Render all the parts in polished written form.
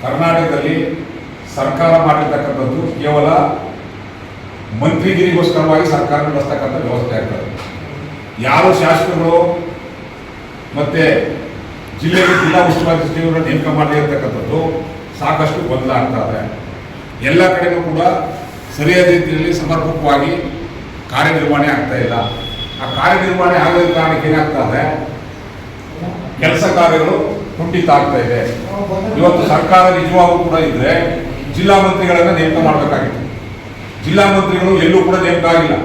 ಕರ್ನಾಟಕದಲ್ಲಿ ಸರ್ಕಾರ ಮಾಡಿರ್ತಕ್ಕಂಥದ್ದು ಕೇವಲ ಮಂತ್ರಿಗಿರಿಗೋಸ್ಕರವಾಗಿ ಸರ್ಕಾರ ನಡೆಸ್ತಕ್ಕಂಥ ವ್ಯವಸ್ಥೆ ಆಗ್ತದೆ. ಯಾರು ಶಾಸಕರು ಮತ್ತು ಜಿಲ್ಲೆಗೆ ಜಿಲ್ಲಾ ಉಸ್ತುವಾರಿ ಸಚಿವರನ್ನು ನೇಮಕ ಮಾಡದೇ ಇರತಕ್ಕಂಥದ್ದು ಸಾಕಷ್ಟು ಗೊಂದಲ ಆಗ್ತದೆ. ಎಲ್ಲ ಕಡೆಗೂ ಕೂಡ ಸರಿಯಾದ ರೀತಿಯಲ್ಲಿ ಸಮರ್ಪಕವಾಗಿ ಕಾರ್ಯನಿರ್ವಹಣೆ ಆಗ್ತಾ ಇಲ್ಲ. ಆ ಕಾರ್ಯನಿರ್ವಹಣೆ ಆಗದ ಕಾರಣಕ್ಕೆ ಏನಾಗ್ತದೆ, ಕೆಲಸ ಕಾರ್ಯಗಳು ಕುಂಠಿತ ಆಗ್ತಾ ಇದೆ. ಇವತ್ತು ಸರ್ಕಾರ ನಿಜವಾಗೂ ಕೂಡ ಇದ್ರೆ ಜಿಲ್ಲಾ ಮಂತ್ರಿಗಳನ್ನು ನೇಮಕ ಮಾಡಬೇಕಾಗಿತ್ತು. ಜಿಲ್ಲಾ ಮಂತ್ರಿಗಳು ಎಲ್ಲೂ ಕೂಡ ನೇಮಕ ಆಗಿಲ್ಲ.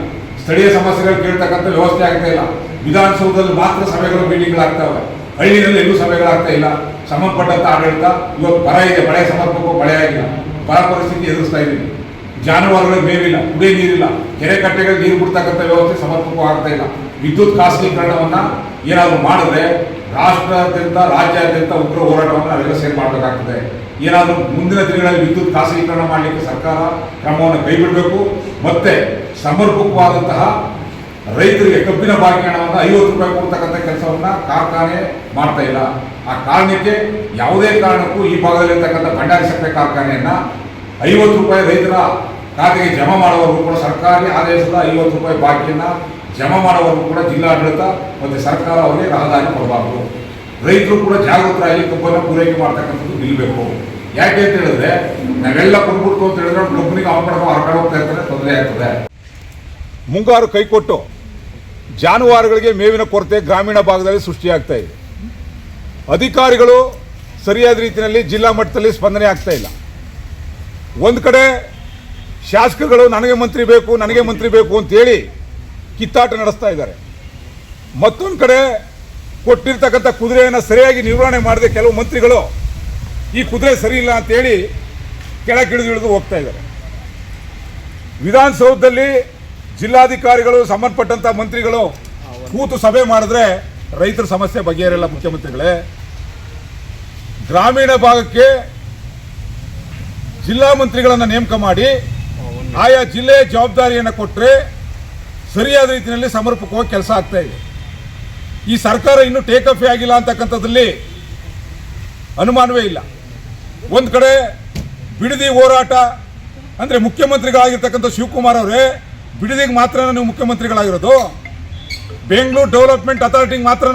ಸ್ಥಳೀಯ ಸಮಸ್ಯೆಗಳು ಕೇಳ್ತಕ್ಕಂಥ ವ್ಯವಸ್ಥೆ ಆಗ್ತಾ ಇಲ್ಲ. ವಿಧಾನಸೌಧದಲ್ಲಿ ಮಾತ್ರ ಸಭೆಗಳು ಮೀಟಿಂಗ್ಗಳಾಗ್ತವೆ. ಹಳ್ಳಿನಲ್ಲಿ ಎಲ್ಲೂ ಸಭೆಗಳಾಗ್ತಾ ಇಲ್ಲ. ಸಂಬಂಧಪಟ್ಟಂತ ಆಡಳಿತ ಇವತ್ತು ಬರ ಇದೆ, ಮಳೆ ಸಮರ್ಪಕ ಮಳೆ ಆಗಿಲ್ಲ, ಬರ ಪರಿಸ್ಥಿತಿ ಎದುರಿಸ್ತಾ ಇದ್ದೀವಿ. ಜಾನುವಾರುಗಳಿಗೆ ಮೇವಿಲ್ಲ, ಕುಡಿಯ ನೀರಿಲ್ಲ, ಕೆರೆ ಕಟ್ಟೆಗಳಿಗೆ ನೀರು ಬಿಡ್ತಕ್ಕಂಥ ವ್ಯವಸ್ಥೆ ಸಮರ್ಪಕವಾಗ್ತಾ ಇಲ್ಲ. ವಿದ್ಯುತ್ ಖಾಸಗೀಕರಣವನ್ನ ಏನಾದರೂ ಮಾಡಿದ್ರೆ ರಾಷ್ಟ್ರಾದ್ಯಂತ ರಾಜ್ಯಾದ್ಯಂತ ಉಗ್ರ ಹೋರಾಟವನ್ನು ನಾವೆಲ್ಲ ಸೇರಿ ಮಾಡಬೇಕಾಗ್ತದೆ. ಏನಾದರೂ ಮುಂದಿನ ದಿನಗಳಲ್ಲಿ ವಿದ್ಯುತ್ ಖಾಸಗೀಕರಣ ಮಾಡಲಿಕ್ಕೆ ಸರ್ಕಾರ ಕ್ರಮವನ್ನು ಕೈಬಿಡಬೇಕು. ಮತ್ತೆ ಸಮರ್ಪಕವಾದಂತಹ ರೈತರಿಗೆ ಕಬ್ಬಿನ ಬಾಕಿ ಹಣವನ್ನು 50 ರೂಪಾಯಿ ಕೊಡ್ತಕ್ಕಂಥ ಕೆಲಸವನ್ನ ಕಾರ್ಖಾನೆ ಮಾಡ್ತಾ ಇಲ್ಲ. ಆ ಕಾರಣಕ್ಕೆ ಯಾವುದೇ ಕಾರಣಕ್ಕೂ ಈ ಭಾಗದಲ್ಲಿರ್ತಕ್ಕಂಥ ಭಂಡಾರಿ ಸಕ್ಕರೆ ಕಾರ್ಖಾನೆಯನ್ನ 50 ರೂಪಾಯಿ ರೈತರ ಖಾತೆಗೆ ಜಮಾ ಮಾಡುವವರೆಗೂ ಕೂಡ ಸರ್ಕಾರಿ ಆದೇಶದ 50 ರೂಪಾಯಿ ಬಾಕಿಯನ್ನು ಜಮಾ ಮಾಡುವವರೆಗೂ ಕೂಡ ಜಿಲ್ಲಾಡಳಿತ ಮತ್ತು ಸರ್ಕಾರ ಅವರಿಗೆ ರಹದಾರಿ ಕೊಡಬಾರದು. ರೈತರು ಕೂಡ ಜಾಗೃತರಾಗಿ ಕಬ್ಬನ್ನು ಪೂರೈಕೆ ಮಾಡ್ತಕ್ಕಂಥದ್ದು ನಿಲ್ಲಬೇಕು. ಯಾಕೆ ಅಂತ ಹೇಳಿದ್ರೆ ನಾವೆಲ್ಲ ಕೊಡ್ಬಿಡ್ತು ಅಂತ ಹೇಳಿದ್ರೆ ಕಬ್ಬನಿಗೆ ಅವಪಡಕ ಹೊರಗಡೆ ಹೋಗ್ತಾ ಇರ್ತಾರೆ, ತೊಂದರೆ ಆಗ್ತದೆ. ಮುಂಗಾರು ಕೈಕೊಟ್ಟು ಜಾನುವಾರುಗಳಿಗೆ ಮೇವಿನ ಕೊರತೆ ಗ್ರಾಮೀಣ ಭಾಗದಲ್ಲಿ ಸೃಷ್ಟಿಯಾಗ್ತಾ ಇದೆ. ಅಧಿಕಾರಿಗಳು ಸರಿಯಾದ ರೀತಿಯಲ್ಲಿ ಜಿಲ್ಲಾ ಮಟ್ಟದಲ್ಲಿ ಸ್ಪಂದನೆ ಆಗ್ತಾ ಇಲ್ಲ. ಒಂದು ಕಡೆ ಶಾಸಕರುಗಳು ನನಗೆ ಮಂತ್ರಿ ಬೇಕು, ನನಗೆ ಮಂತ್ರಿ ಬೇಕು ಅಂತೇಳಿ ಕಿತ್ತಾಟ ನಡೆಸ್ತಾ ಇದ್ದಾರೆ. ಮತ್ತೊಂದು ಕಡೆ ಕೊಟ್ಟಿರ್ತಕ್ಕಂಥ ಕುದುರೆಯನ್ನು ಸರಿಯಾಗಿ ನಿರ್ವಹಣೆ ಮಾಡದೆ ಕೆಲವು ಮಂತ್ರಿಗಳು ಈ ಕುದುರೆ ಸರಿ ಇಲ್ಲ ಅಂತೇಳಿ ಕೆಳಗಿಳಿದು ಹೋಗ್ತಾ ಇದ್ದಾರೆ. ವಿಧಾನಸೌಧದಲ್ಲಿ ಜಿಲ್ಲಾಧಿಕಾರಿಗಳು ಸಂಬಂಧಪಟ್ಟಂಥ ಮಂತ್ರಿಗಳು ಕೂತು ಸಭೆ ಮಾಡಿದ್ರೆ ರೈತರ ಸಮಸ್ಯೆ ಬಗೆಹರಿಲ್ಲ. ಮುಖ್ಯಮಂತ್ರಿಗಳೇ, ಗ್ರಾಮೀಣ ಭಾಗಕ್ಕೆ ಜಿಲ್ಲಾ ಮಂತ್ರಿಗಳನ್ನು ನೇಮಕ ಮಾಡಿ ಆಯಾ ಜಿಲ್ಲೆಯ ಜವಾಬ್ದಾರಿಯನ್ನು ಕೊಟ್ಟರೆ ಸರಿಯಾದ ರೀತಿಯಲ್ಲಿ ಸಮರ್ಪಕವಾಗಿ ಕೆಲಸ ಆಗ್ತಾ ಇದೆ. ಈ ಸರ್ಕಾರ ಇನ್ನೂ ಟೇಕ್ ಆಫ್ ಆಗಿಲ್ಲ ಅಂತಕ್ಕಂಥದ್ದಲ್ಲಿ ಅನುಮಾನವೇ ಇಲ್ಲ. ಒಂದು ಕಡೆ ಬಿಡದಿ ಹೋರಾಟ ಅಂದರೆ ಮುಖ್ಯಮಂತ್ರಿಗಳಾಗಿರ್ತಕ್ಕಂಥ ಶಿವಕುಮಾರ್ ಅವರೇ ಬಿಡದಿಗೆ ಮಾತ್ರ ನೀವು ಮುಖ್ಯಮಂತ್ರಿಗಳಾಗಿರೋದು, ಬೆಂಗಳೂರು ಡೆವಲಪ್ಮೆಂಟ್ ಅಥಾರಿಟಿಗೆ ಮಾತ್ರ